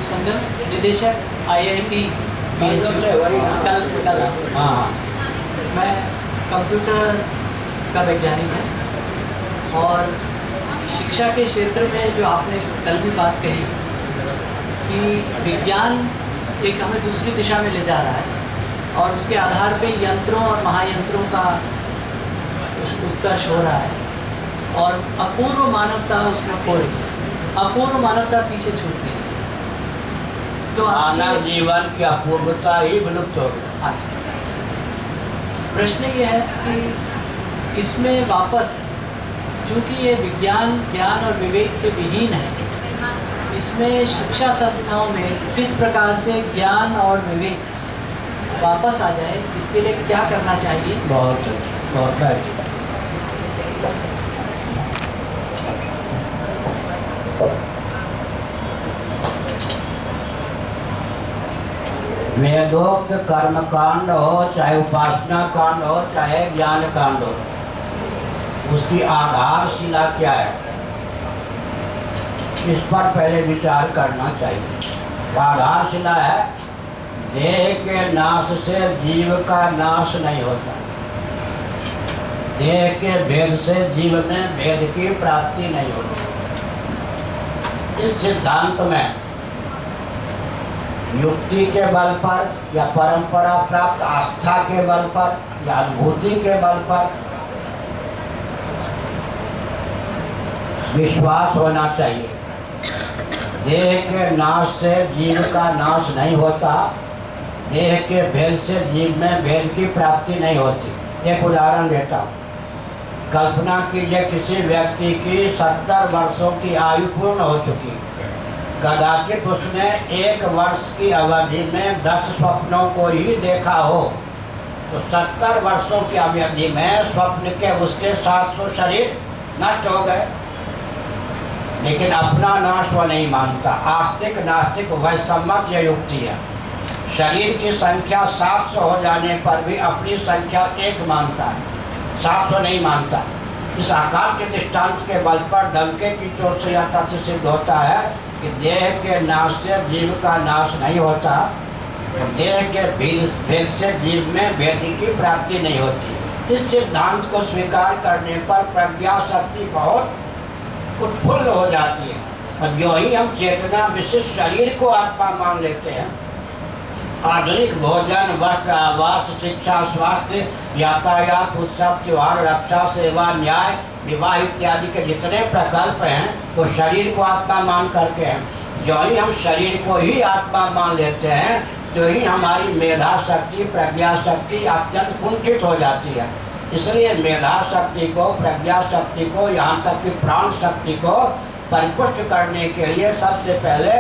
संगम, निदेशक IIT कल। हाँ, मैं कंप्यूटर का वैज्ञानिक हूँ और शिक्षा के क्षेत्र में जो आपने कल भी बात कही कि विज्ञान एक हमें दूसरी दिशा में ले जा रहा है और उसके आधार पे यंत्रों और महायंत्रों का उत्कर्ष हो रहा है और अपूर्व मानवता उसमें खो रही है, अपूर्व मानवता पीछे छूट गई है। तो मानव जीवन की अपूर्वता ही विलुप्त हो गई। प्रश्न ये है कि इसमें वापस, चूँकि ये विज्ञान, ज्ञान और विवेक के विहीन है, इसमें शिक्षा संस्थाओं में किस प्रकार से ज्ञान और विवेक वापस आ जाए, इसके लिए क्या करना चाहिए? बहुत बहुत वेदोक्त कर्म कांड हो, चाहे उपासना कांड हो, चाहे ज्ञान कांड हो, उसकी आधारशिला क्या है, इस पर पहले विचार करना चाहिए। आधारशिला है देह के नाश से जीव का नाश नहीं होता, देह के भेद से जीव में भेद की प्राप्ति नहीं होती। इस सिद्धांत में युक्ति के बल पर या परंपरा प्राप्त आस्था के बल पर या अनुभूति के बल पर विश्वास होना चाहिए। देह के नाश से जीव का नाश नहीं होता, देह के भेद से जीव में भेद की प्राप्ति नहीं होती। एक उदाहरण देता हूँ। कल्पना कीजिए किसी व्यक्ति की 70 वर्षों की आयु पूर्ण हो चुकी, कदाचित उसने 1 वर्ष की अवधि में 10 स्वप्नों को ही देखा हो, तो 70 वर्षों की अवधि में स्वप्न के उसके 700 शरीर नष्ट हो गए, लेकिन अपना नाश वो नहीं मानता। आस्तिक नास्तिक वैषम्य ये युक्ति है। शरीर की संख्या 700 हो जाने पर भी अपनी संख्या 1 मानता है, 700 नहीं मानता। इस आकार के दृष्टांत के बल पर डंके की चोट से यह तथ्य सिद्ध होता है कि देह के नाश से जीव का नाश नहीं होता, देह के भेद से जीव में भेद की प्राप्ति नहीं होती। इस सिद्धांत को स्वीकार करने पर प्रज्ञा शक्ति बहुत उत्फुल्ल हो जाती है और जो ही हम चेतना विशिष्ट शरीर को आत्मा मान लेते हैं, आधुनिक भोजन, वस्त्र, आवास, शिक्षा, स्वास्थ्य, यातायात, उत्सव, त्योहार, रक्षा, सेवा, न्याय, विवाह इत्यादि के जितने प्रकल्प हैं वो शरीर को आत्मा मान करके हैं। जो ही हम शरीर को ही आत्मा मान लेते हैं, तो ही हमारी मेधा शक्ति, प्रज्ञा शक्ति अत्यंत कुंठित हो जाती है। इसलिए मेधा शक्ति को, प्रज्ञा शक्ति को, यहाँ तक कि प्राण शक्ति को परिपुष्ट करने के लिए सबसे पहले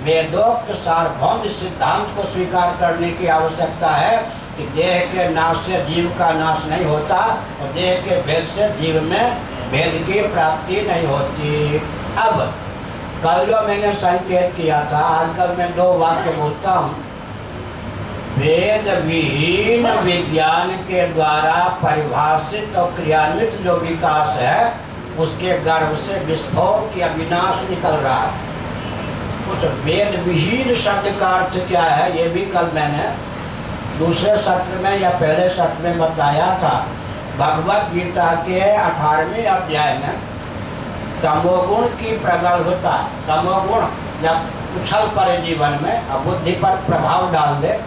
वेदोक्त सार्वभौम सिद्धांत को स्वीकार करने की आवश्यकता है कि देह के नाश से जीव का नाश नहीं होता और देह के भेद से जीव में भेद की प्राप्ति नहीं होती। अब कल जो मैंने संकेत किया था, आजकल मैं 2 वाक्य बोलता हूँ। वेद विहीन विज्ञान के द्वारा परिभाषित और क्रियान्वित जो विकास है, उसके गर्भ से विस्फोट या विनाश निकल रहा है। उस वेद विहीन शब्द का अर्थ क्या है, ये भी कल मैंने दूसरे सत्र में या पहले सत्र में बताया था। भगवत गीता के 18वें अध्याय में तमोगुण की प्रगल्भता, तमोगुण जब उछल पड़े जीवन में और बुद्धि पर प्रभाव डाल दे,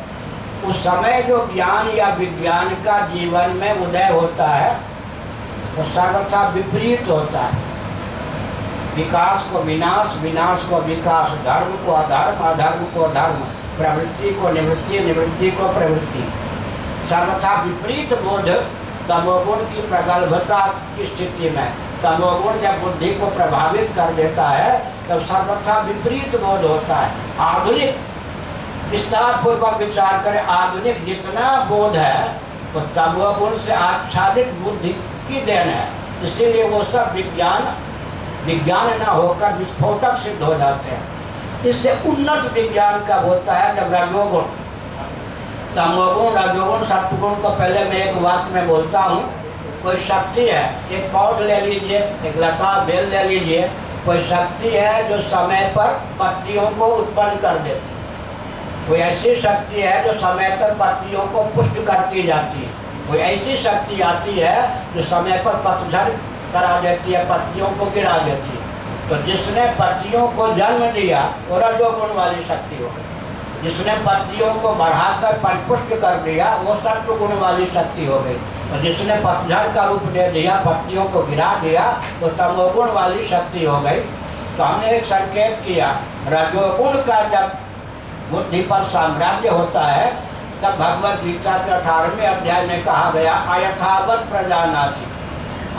उस समय जो ज्ञान या विज्ञान का जीवन में उदय होता है वो सर्वथा विपरीत होता है। विकास को विनाश, विनाश को विकास, धर्म को अधर्म, अधर्म को धर्म, प्रवृत्ति को निवृत्ति, निवृत्ति को प्रवृत्ति, सर्वथा विपरीत बोध तमोगुण की प्रगल्भता की स्थिति में, तमोगुण जब बुद्धि को प्रभावित कर देता है तब सर्वथा विपरीत बोध होता है। आधुनिक विस्तार पूर्वक विचार करें, आधुनिक जितना बोध है वो तमोगुण से आच्छादित बुद्धि की देन है। इसीलिए वो सब विज्ञान न होकर विस्फोटक सिद्ध हो जाते हैं। इससे उन्नत विज्ञान कब होता है, जब रजोगुण, तमोगुण, रजोगुण, सत्वगुण को पहले मैं एक वाक्य में बोलता हूँ। कोई शक्ति है, एक पौध ले लीजिए, एक लता बेल ले लीजिए, कोई शक्ति है जो समय पर पत्तियों को उत्पन्न कर देती है, कोई ऐसी शक्ति है जो समय पर पत्तियों को पुष्ट करती जाती है, कोई ऐसी शक्ति आती है जो समय पर पतझड़ करा देती है, पत्तियों को गिरा देती है। तो जिसने पत्तियों को जन्म दिया वो रजोगुण वाली शक्ति हो गई, जिसने पत्तियों को बढ़ाकर परिपुष्ट कर दिया वो सत्व गुण वाली शक्ति हो गई, और जिसने पतझड़ का रूप दे दिया, पत्तियों को गिरा दिया, वो तमोगुण वाली शक्ति हो गई। तो हमने एक संकेत किया, रजोगुण का जब बुद्धि पर साम्राज्य होता है तब भगवद गीता के 18वें अध्याय में कहा गया अयथावत प्रजानाति।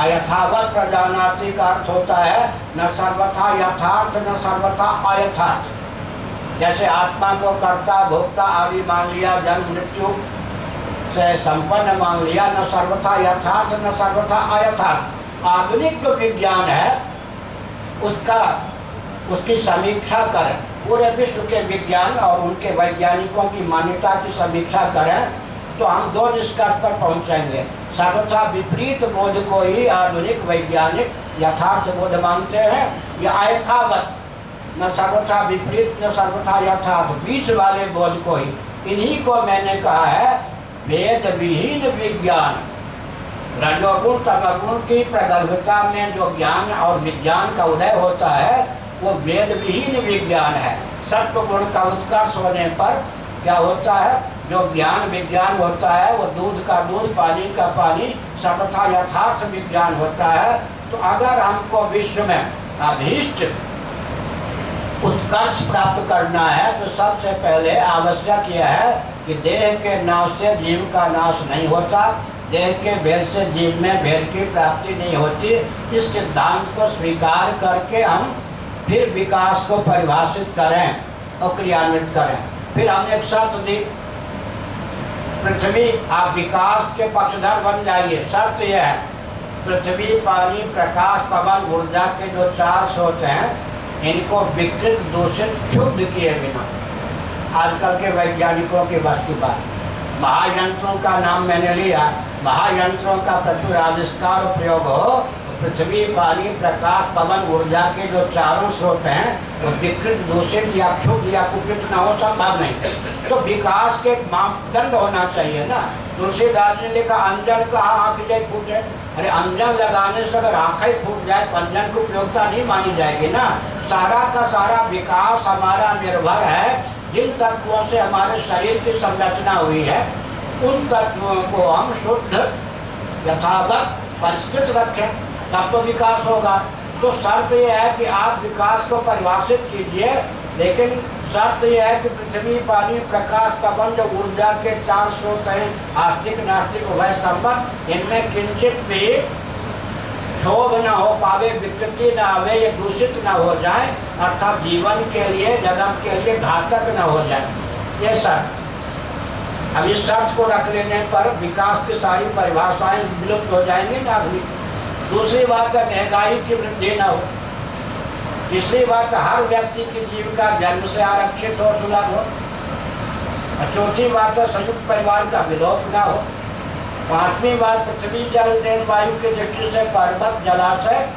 अयथावत प्रजानाति का अर्थ होता है न सर्वथा यथार्थ न सर्वथा अयथार्थ। जैसे आत्मा को कर्ता भोक्ता आदि मान लिया, जन्म मृत्यु से संपन्न मान लिया, न सर्वथा यथार्थ न सर्वथा अयथार्थ। आधुनिक जो विज्ञान है उसकी समीक्षा करें, पूरे विश्व के विज्ञान और उनके वैज्ञानिकों की मान्यता की समीक्षा करें तो हम दो निष्कर्ष पर पहुंचेंगे। सर्वथा विपरीत बोध को ही आधुनिक वैज्ञानिक यथार्थ बोध मानते हैं, या अयथावत, न सर्वथा विपरीत न सर्वथा यथार्थ, बीच वाले बोध को ही, इन्हीं को मैंने कहा है वेद विहीन विज्ञान। रजोगुण तमोगुण की प्रगल्भता में जो ज्ञान और विज्ञान का उदय होता है वो वेद विहीन विज्ञान है। सत्व गुण का उत्कर्ष होने पर क्या होता है, जो ज्ञान विज्ञान होता है वो दूध का दूध, पानी का पानी, सर्वथा यथार्थ विज्ञान होता है। तो अगर हमको विश्व में अभीष्ट उत्कर्ष प्राप्त करना है तो सबसे पहले आवश्यक यह है कि देह के नाश से जीव का नाश नहीं होता, देह के भेद से जीव में भेद की प्राप्ति नहीं होती। इस सिद्धांत को स्वीकार करके हम फिर विकास को परिभाषित करें और क्रियान्वित करें। फिर हमने एक शर्त दी, पृथ्वी आप विकास के पक्षधर बन जाइए। शर्त यह है पृथ्वी पानी प्रकाश पवन ऊर्जा के जो 4 स्रोत हैं इनको विकृत दूषित शुद्ध किए बिना, आजकल के वैज्ञानिकों की बस की बात। महायंत्रों का नाम मैंने लिया, महायंत्रों का प्रचुर आविष्कार और प्रयोग हो, पृथ्वी पानी प्रकाश पवन ऊर्जा के जो 4 स्रोत हैं वो विकृत दूषित या क्षुब्ध या कुपित न हो, संभव नहीं। तो विकास के मापदंड होना चाहिए ना। तुलसीदास ने लिखा अंजन कहा आँख जाए फूटे। अरे अंजन लगाने से अगर आँखें फूट जाए तो अंजन की उपयोगिता नहीं मानी जाएगी ना। सारा का सारा विकास हमारा निर्भर है जिन तत्वों से हमारे शरीर की संरचना हुई है, उन तत्वों को हम शुद्ध यथावत परिष्कृत रखें, तब तो विकास होगा। तो शर्त यह है कि आप विकास को परिभाषित कीजिए, लेकिन शर्त यह है कि पृथ्वी पानी प्रकाश पवन जो ऊर्जा के 4 स्रोत हैं, आस्तिक नास्तिक उभय संबंध, इनमें किंचित भी क्षोभ न हो पावे, विकृति न आवे, ये दूषित न हो जाए, अर्थात जीवन के लिए जगत के लिए घातक न हो जाए, ये शर्त। अब इस शर्त को रख लेने पर विकास की सारी परिभाषाएं विलुप्त हो जाएंगी ना। दूसरी बात है महंगाई की वृद्धि न हो। तीसरी बात हर व्यक्ति की जीविका जन्म से आरक्षित हो, सुलभ हो। और चौथी बात है संयुक्त परिवार का विलोप न हो। 5वीं बात पृथ्वी जल तेल वायु की दृष्टि से पर्वत जलाशय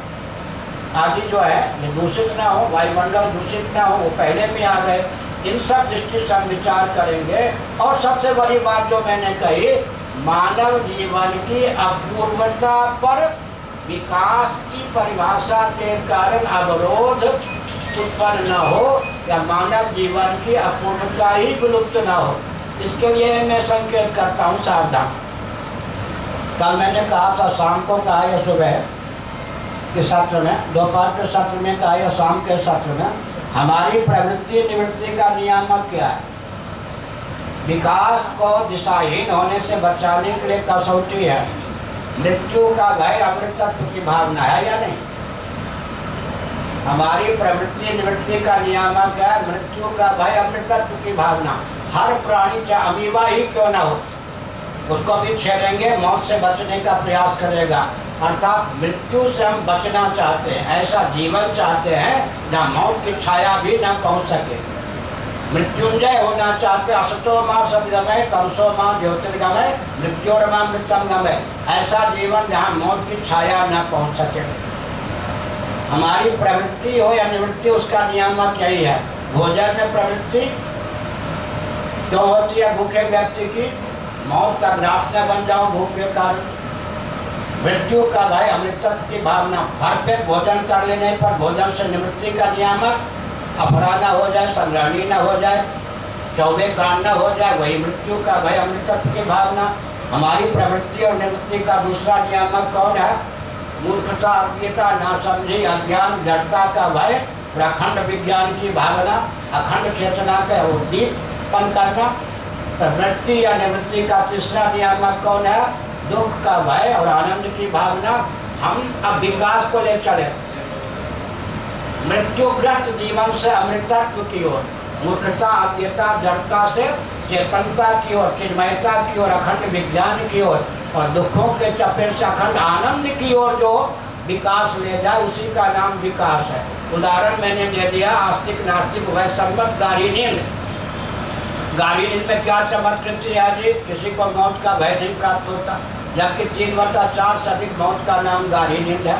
आदि जो है ये दूषित ना हो, वायुमंडल दूषित ना हो, वो पहले भी आ गए। इन सब दृष्टि से हम विचार करेंगे। और सबसे बड़ी बात जो मैंने कही, मानव जीवन की अपूर्वता पर विकास की परिभाषा के कारण अवरोध उत्पन्न न हो, या मानव जीवन की अपूर्णता ही विलुप्त न हो, इसके लिए मैं संकेत करता हूँ सावधान। कल मैंने कहा था, शाम को कहा या सुबह के सत्र में, दोपहर के सत्र में कहा या शाम के सत्र में, हमारी प्रवृत्ति निवृत्ति का नियामक क्या है। विकास को दिशाहीन होने से बचाने के लिए कसौटी है मृत्यु का भय, अमृतत्व की भावना है या नहीं। हमारी प्रवृत्ति निवृत्ति का नियामक है मृत्यु का भय, अमृतत्व की भावना। हर प्राणी चाहे अमीबा ही क्यों ना हो, उसको भी छेड़ेंगे, मौत से बचने का प्रयास करेगा। अर्थात मृत्यु से हम बचना चाहते हैं, ऐसा जीवन चाहते हैं जहाँ मौत की छाया भी न पहुँच सके। मृत्युंजय होना चाहते, असतो माँ सदगमय तमसो माँ ज्योतिर्गमय मृत्योर्मा मृतम गमय, ऐसा जीवन जहाँ मौत की छाया न पहुँच सके। हमारी प्रवृत्ति हो या निवृत्ति, उसका नियामक यही है। भोजन में प्रवृत्ति क्यों होती है भूखे व्यक्ति की? मौत का ग्रास न बन जाओ भूख के कारण। मृत्यु का भय, अमृतत्व की भावना, भरपेट भोजन कर लेने पर भोजन से निवृत्ति का नियामक, अपरा न हो जाए, संग्रहणी न हो जाए, चौबे कांड न हो जाए, वही मृत्यु का भय, अमृतत्व की भावना। हमारी प्रवृत्ति और निवृत्ति का दूसरा नियामक कौन है? मूर्खता, अज्ञता, नासमझी, अज्ञान, जड़ता का भय, प्रखंड विज्ञान की भावना, अखंड चेतना का उद्दीपन करना। प्रवृत्ति या निवृत्ति का तीसरा नियामक कौन है? दुख का भय और आनंद की भावना। हम अब विकास को ले चले, मृत्युग्रस्त जीवन से अमृतत्व की ओर, मूर्खता, अज्ञता, जड़ता से चेतनता की ओर, चिन्मयता की ओर, अखंड विज्ञान की ओर, और दुखों के चपेट से अखंड आनंद की ओर जो विकास ले जाए, उसी का नाम विकास है। उदाहरण मैंने दे दिया, आस्तिक नास्तिक वैसम्मत गाढ़ी नींद। गाढ़ी नींद में क्या चमत्कृति है जी? किसी को मौत का भय नहीं प्राप्त होता, जबकि 3/4 से अधिक मौत का नाम गाढ़ी नींद है।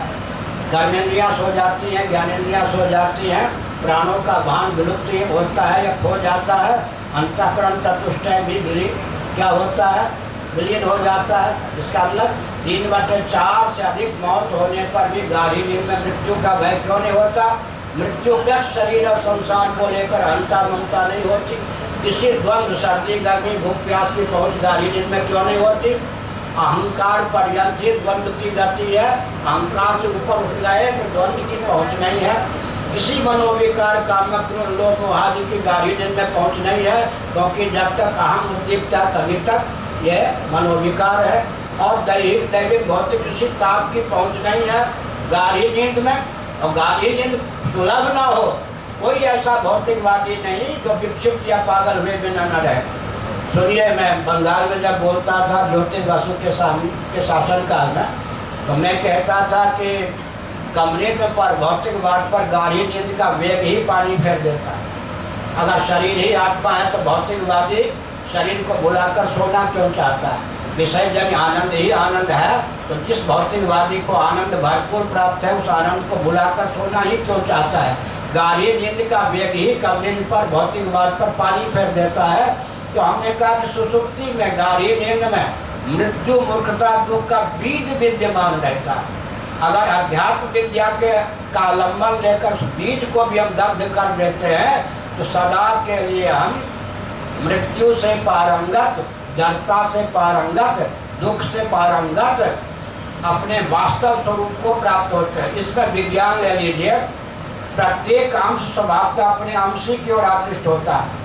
कर्मेंद्रियां सो जाती हैं, ज्ञानेंद्रियां सो जाती हैं, प्राणों का भान विलुप्त होता है या खो जाता है, अंतःकरण चतुष्टय भी क्या होता है? विलीन हो जाता है। इसका मतलब 3/4 से अधिक मौत होने पर भी गाढ़ी नींद में मृत्यु का भय क्यों नहीं होता? मृत्युग्रस्त शरीर और संसार को लेकर अहंता ममता नहीं होती। किसी द्वंद्व, सर्दी गर्मी, भूख प्यास की पहुंच गाढ़ी नींद में क्यों नहीं होती? अहंकार पर्यंत ही द्वंद्व की गति है। अहंकार से ऊपर उठ गए तो द्वंद्व की पहुंच नहीं है। किसी मनोविकार, कामक, क्रोध, लोभ, मोह आदि की गाढ़ी नींद में पहुंच नहीं है, क्योंकि जब तक अहम उद्दीप्त है तभी तक यह मनोविकार है। और दैहिक, दैविक, भौतिक किसी ताप की पहुंच नहीं है गाढ़ी नींद में। और गाढ़ी नींद सुलभ न हो, कोई ऐसा भौतिकवादी नहीं जो विक्षिप्त या पागल हुए बिना न रहे। सुनिए, मैं बंगाल में जब बोलता था ज्योति बसु के शासनकाल में, तो मैं कहता था कि कम्युनिज्म पर, भौतिकवाद पर गाढ़ी नींद का वेग ही पानी फेर देता है। अगर शरीर ही आत्मा है तो भौतिकवादी शरीर को बुलाकर सोना क्यों चाहता है? विषय जन आनंद ही आनंद है, तो जिस भौतिकवादी को आनंद भरपूर प्राप्त है उस आनंद को बुलाकर सोना ही क्यों चाहता है? गाढ़ी नींद का वेग ही कम्युनिज्म पर, भौतिकवाद पर पानी फेर देता है। तो हमने कहा कि सुसुप्ति में, गाढ़ी नींद में मृत्यु, मूर्खता, दुख का बीज विद्यमान रहता है। अगर अध्यात्म विद्या के का अवलंबन लेकर उस बीज को भी हम दग्ध कर देते हैं तो सदा के लिए हम मृत्यु से पारंगत, जड़ता से पारंगत, दुख से पारंगत अपने वास्तव स्वरूप को प्राप्त होते हैं। इसमें विज्ञान ले लीजिए, प्रत्येक अंश स्वभावतः अपने अंश की ओर आकृष्ट होता है।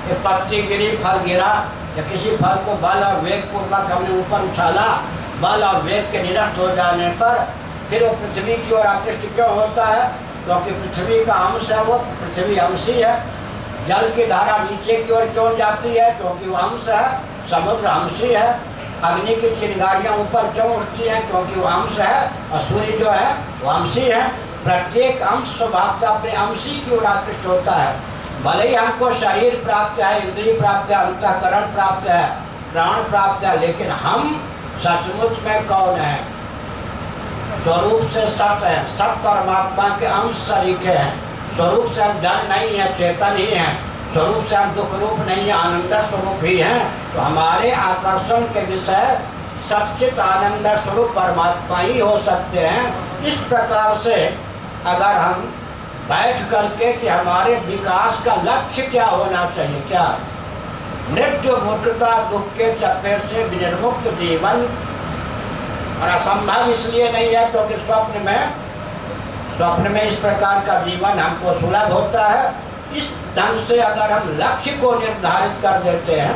ये पत्ती गिरी, फल गिरा, या किसी फल को बल और वेग पूर्वक हमने ऊपर उछाला, बल और वेग के निरस्त हो जाने पर फिर वो पृथ्वी की ओर आकृष्ट क्यों होता है? क्योंकि पृथ्वी का अंश है, वो पृथ्वी अंशी है। जल की धारा नीचे की ओर क्यों जाती है? क्योंकि वो अंश है। समुद्र अंशी है। अग्नि की चिंगारियाँ ऊपर क्यों उठती हैं? क्योंकि वो अंश है। और सूर्य जो है वो अंशी है। प्रत्येक अंश स्वभावतः अपने अंशी की ओर आकृष्ट होता है। भले ही हमको शरीर प्राप्त है, इंद्रिय प्राप्त है, अंतःकरण प्राप्त है, प्राण प्राप्त है, लेकिन हम सचमुच में कौन है? स्वरूप से सत है। सत परमात्मा के अंश सरीखे हैं। स्वरूप से हम जड़ नहीं है, चेतन ही हैं। स्वरूप से हम दुख रूप नहीं है, आनंद स्वरूप ही हैं। तो हमारे आकर्षण के विषय सच्चित आनंद स्वरूप परमात्मा ही हो सकते हैं। इस प्रकार से अगर हम बैठ करके कि हमारे विकास का लक्ष्य क्या होना चाहिए, क्या? मृत्यु, मूर्खता, दुख के चपेट से विनिर्मुक्त जीवन। और असंभव इसलिए नहीं है क्योंकि स्वप्न में इस प्रकार का जीवन हमको सुलभ होता है। इस ढंग से अगर हम लक्ष्य को निर्धारित कर देते हैं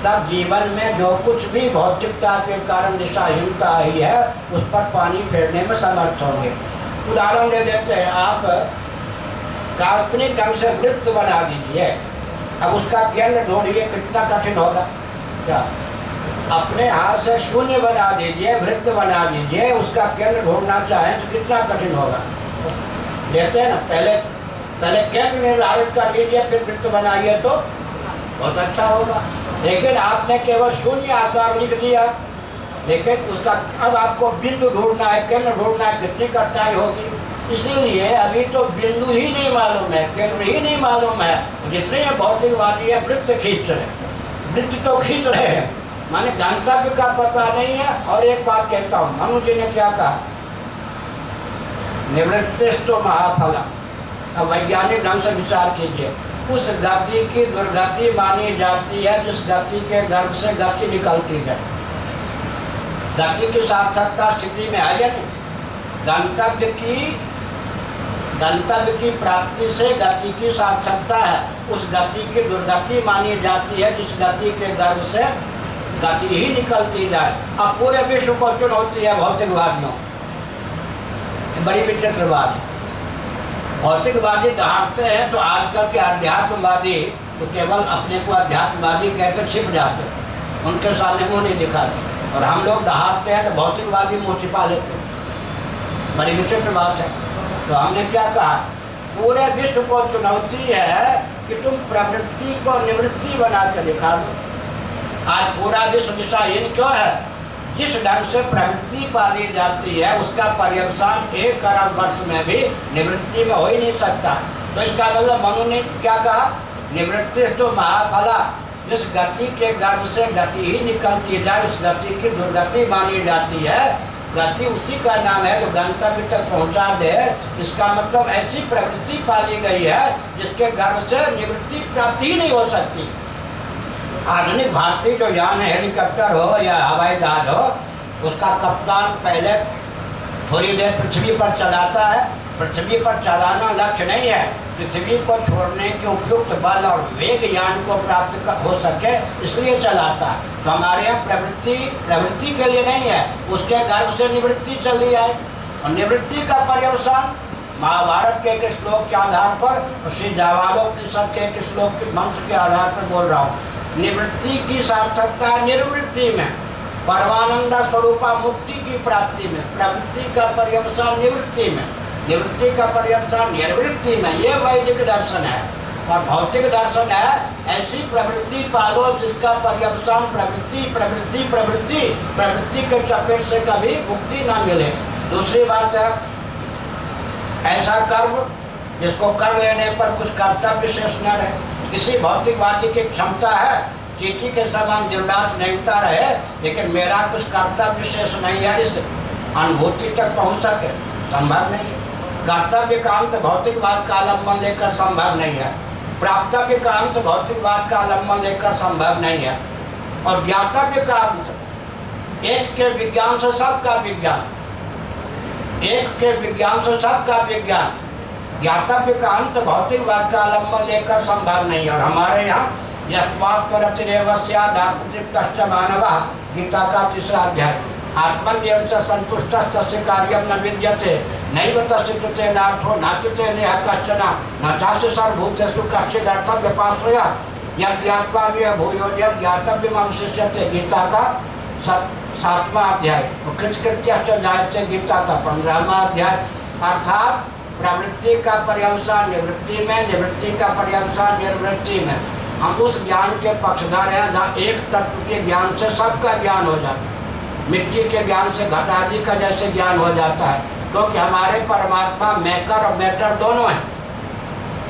तब जीवन में जो कुछ भी भौतिकता के कारण दिशाहीनता आई है उस पर पानी फेरने में समर्थ होंगे। उदाहरण दे देते हैं, आप काल्पनिक ढंग से वृत्त बना दीजिए, अब उसका केंद्र ढूंढिए, कितना कठिन होगा? क्या? अपने हाथ से शून्य बना दीजिए, वृत्त बना दीजिए, उसका केंद्र ढूंढना चाहें तो कितना कठिन होगा? लेते हैं ना, पहले केंद्र निर्धारित कर लीजिए, फिर वृत्त बनाइए तो बहुत अच्छा होगा। लेकिन आपने केवल शून्य आकार लिख दिया, लेकिन उसका अब आपको बिंदु ढूंढना है, केंद्र ढूंढना है, कितनी कठिनाई होगी। इसीलिए अभी तो बिंदु ही नहीं मालूम है, केंद्र ही नहीं मालूम है। जितने भौतिकवादी है वृत्त खींच रहे, वृत्त तो खींच रहे हैं, माने गंतव्य का पता नहीं है। और एक बात कहता हूँ, मनु जी ने क्या कहा, निवृत्तिस्तु महाफलम। अब वैज्ञानिक ढंग से विचार कीजिए, उस गति की दुर्गति मानी जाती है जिस गति के गर्भ से गति निकलती है। गति की सार्थकता स्थिति में है या नहीं? गंतव्य की प्राप्ति से गति की सार्थकता है, उस गति की दुर्गति मानी जाती है जिस गति के गर्भ से गति ही निकलती जाए। अब पूरे विश्व को चुनौती है भौतिकवादियों, बड़ी विचित्र बात है। भौतिकवादी दहाड़ते हैं तो आजकल के अध्यात्मवादी तो केवल अपने को अध्यात्मवादी कहकर छिप जाते, उनके सामने मुंह नहीं दिखाते। और हम लोग दहाड़ते हैं तो भौतिकवादी मुंह छिपा लेते, बड़ी विचित्र बात है। तो हमने क्या कहा, पूरे विश्व को चुनौती है कि तुम प्रवृत्ति को निवृत्ति बना कर दिखा दो। आज पूरा विश्व दिशाहीन क्यों है? जिस ढंग से प्रवृत्ति पाली जाती है उसका पर्यवसान 1 करोड़ वर्ष में भी निवृत्ति में हो ही नहीं सकता। तो इसका मतलब मनु ने क्या कहा, निवृत्ति तो महाफला, जिस गति के गर्भ से गति ही निकलती जाए उस गति की दुर्गति मानी जाती है। गति उसी का नाम है जो गंतव्य तक पहुंचा दे। इसका मतलब ऐसी प्रवृत्ति पाली गई है जिसके गर्भ से निवृत्ति प्राप्ति ही नहीं हो सकती। आधुनिक भारतीय जो यान है, हेलीकॉप्टर हो या हवाई जहाज हो, उसका कप्तान पहले थोड़ी देर पृथ्वी पर चलाता है। पृथ्वी पर चलाना लक्ष्य नहीं है, पृथ्वी को छोड़ने के उपयुक्त बल और वेग यान को प्राप्त हो सके इसलिए चलाता है। तो हमारे यहाँ प्रवृत्ति के लिए नहीं है, उसके गर्भ से निवृत्ति चली आए। और निवृत्ति का पर्यवसान महाभारत के एक श्लोक के आधार पर, श्री जावालोपनिषद के एक श्लोक के मंत्र के आधार पर बोल रहा हूँ। निवृत्ति की सार्थकता निर्वृत्ति में, परमानंद स्वरूपा मुक्ति की प्राप्ति में। प्रवृत्ति का पर्यवसान निवृत्ति में, निवृत्ति का पर्यवसान निर्वृत्ति में। ये वैदिक दर्शन है। और भौतिक दर्शन है ऐसी प्रवृत्ति पालो जिसका पर्यवसान प्रवृत्ति प्रवृत्ति प्रवृत्ति प्रवृत्ति के चपेट से कभी मुक्ति ना मिले। दूसरी बात है, ऐसा कर्म जिसको कर लेने पर कुछ कर्तव्य शेष न रहे। किसी भौतिकवादी की क्षमता है चींटी के समान दिलदार निकलता रहे, लेकिन मेरा कुछ कर्तव्य शेष नहीं है इस अनुभूति तक पहुंच सके, संभव नहीं है। कर्तव्य का अंत भौतिकवाद का आलम्बन लेकर संभव नहीं है, प्राप्तव्य का अंत भौतिकवाद का आलम्बन लेकर संभव नहीं है। और ज्ञातव्य का अंत एक के विज्ञान से सबका विज्ञान, एक के विज्ञान से सबका विज्ञान। ज्ञातव्य का अंत भौतिकवाद का आलम्बन लेकर संभव नहीं है। और हमारे यहाँ मानव गीता का 3रा अध्याय, आत्मन्येव च संतुष्टः तस्य कार्यं न विद्यते नैव तस्य कृते नार्थो न कृते नेह कश्चन न चास्य सर्वभूतेषु कश्चिदर्थं व्यपाश्रयात् यज्ञात्मा भूयो यज्ञातव्यम् अवशिष्यते। गीता का 7वां अध्याय। कृतकृत्यश्च जायते गीता का 15वां अध्याय। अर्थात प्रवृत्ति का पर्यवसान निवृत्ति में, निवृत्ति का पर्यवसान निर्वृत्ति में। हम उस ज्ञान के पक्षधर हैं जहाँ एक तत्व के ज्ञान से सबका ज्ञान हो जाता है। मिट्टी के ज्ञान से घट आदि का जैसे ज्ञान हो जाता है, क्योंकि हमारे परमात्मा मेकर और मैटर दोनों हैं।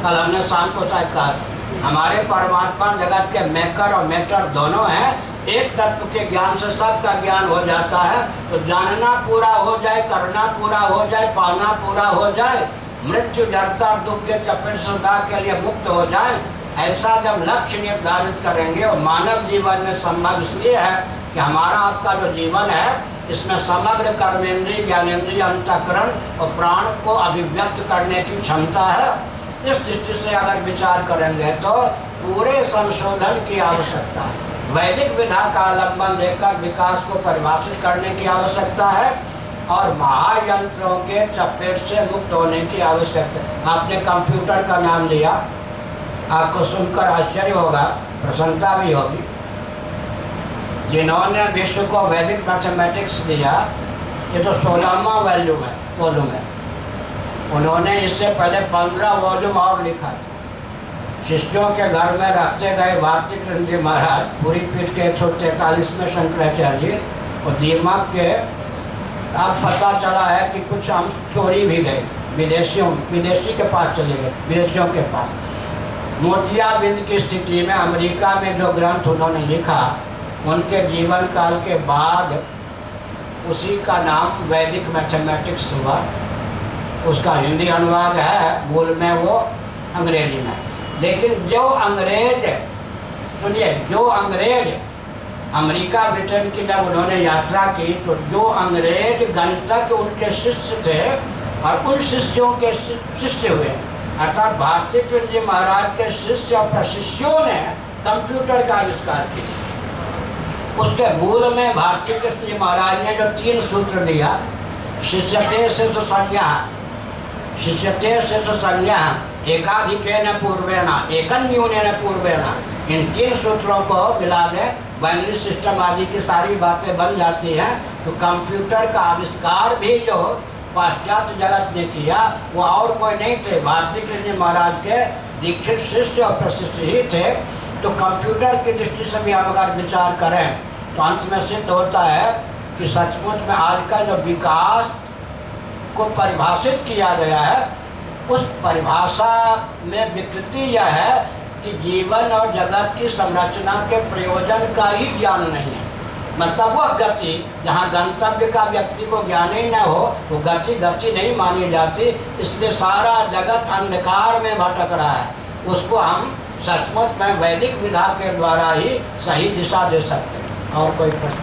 कल हमने शाम को शायद कहा था, हमारे परमात्मा जगत के मेकर और मैटर दोनों हैं। एक तत्व के ज्ञान से सबका ज्ञान हो जाता है। तो जानना पूरा हो जाए, करना पूरा हो जाए, पाना पूरा हो जाए, मृत्यु जड़ता दुख के चपेट से सदा के लिए मुक्त हो जाए, ऐसा जब लक्ष्य निर्धारित करेंगे। और मानव जीवन में संभव इसलिए है कि हमारा आपका जो जीवन है इसमें समग्र कर्मेंद्रिय, ज्ञानेंद्रिय, अंतःकरण और प्राण को अभिव्यक्त करने की क्षमता है। इस दृष्टि से अगर विचार करेंगे तो पूरे संशोधन की आवश्यकता है। वैदिक विधा का आलम्बन लेकर विकास को परिभाषित करने की आवश्यकता है और महायंत्रों के चपेट से मुक्त होने की आवश्यकता है। आपने कंप्यूटर का नाम लिया, आपको सुनकर आश्चर्य होगा, प्रसन्नता भी होगी। जिन्होंने विश्व को वैदिक मैथमेटिक्स दिया, ये तो 16वां वॉल्यूम है। उन्होंने इससे पहले 15 वॉल्यूम और लिखा था। शिष्यों के घर में रखते गए भारती कृष्ण जी महाराज, पूरी पीठ के 143वें शंकराचार्य जी और दिमाग के अब पता चला है कि कुछ हम चोरी भी गए। विदेशी के पास चले गए, विदेशियों के पास। मोतियाबिंद की स्थिति में अमेरिका में जो ग्रंथ उन्होंने लिखा, उनके जीवन काल के बाद उसी का नाम वैदिक मैथमेटिक्स हुआ। उसका हिंदी अनुवाद है, मूल में वो अंग्रेजी में। लेकिन जो अंग्रेज, सुनिए, जो अंग्रेज अमेरिका ब्रिटेन की जब उन्होंने यात्रा की, तो जो अंग्रेज गणितज्ञ उनके शिष्य थे और उन शिष्यों के शिष्य हुए, अर्थात भारती कृष्ण जी महाराज के शिष्य और प्रशिष्यों ने कंप्यूटर का आविष्कार किया। उसके मूल में भारती कृष्ण जी महाराज ने जो 3 सूत्र दिया, शिष्यते से तो संज्ञा, शिष्यते से तो संज्ञा, एकाधिकेन पूर्वेण, एकन्यूनेन पूर्वेण, इन 3 सूत्रों को मिला दें, बाइनरी सिस्टम आदि की सारी बातें बन जाती हैं। तो कंप्यूटर का आविष्कार भी जो पाश्चात्य जगत ने किया, वो और कोई नहीं थे, भारती कृष्ण महाराज के दीक्षित शिष्य और प्रशिष्य ही थे। तो कंप्यूटर की दृष्टि से भी हम अगर विचार करें तो अंत में सिद्ध होता है कि सचमुच में आज का जो विकास को परिभाषित किया गया है, उस परिभाषा में विकृति यह है कि जीवन और जगत की संरचना के प्रयोजन का ही ज्ञान नहीं है। मतलब वह गति जहाँ गंतव्य का व्यक्ति को ज्ञान ही न हो, वो गति नहीं मानी जाती। इसलिए सारा जगत अंधकार में भटक रहा है। उसको हम सचमुच में वैदिक विधा के द्वारा ही सही दिशा दे सकते हैं। और कोई प्रश्न?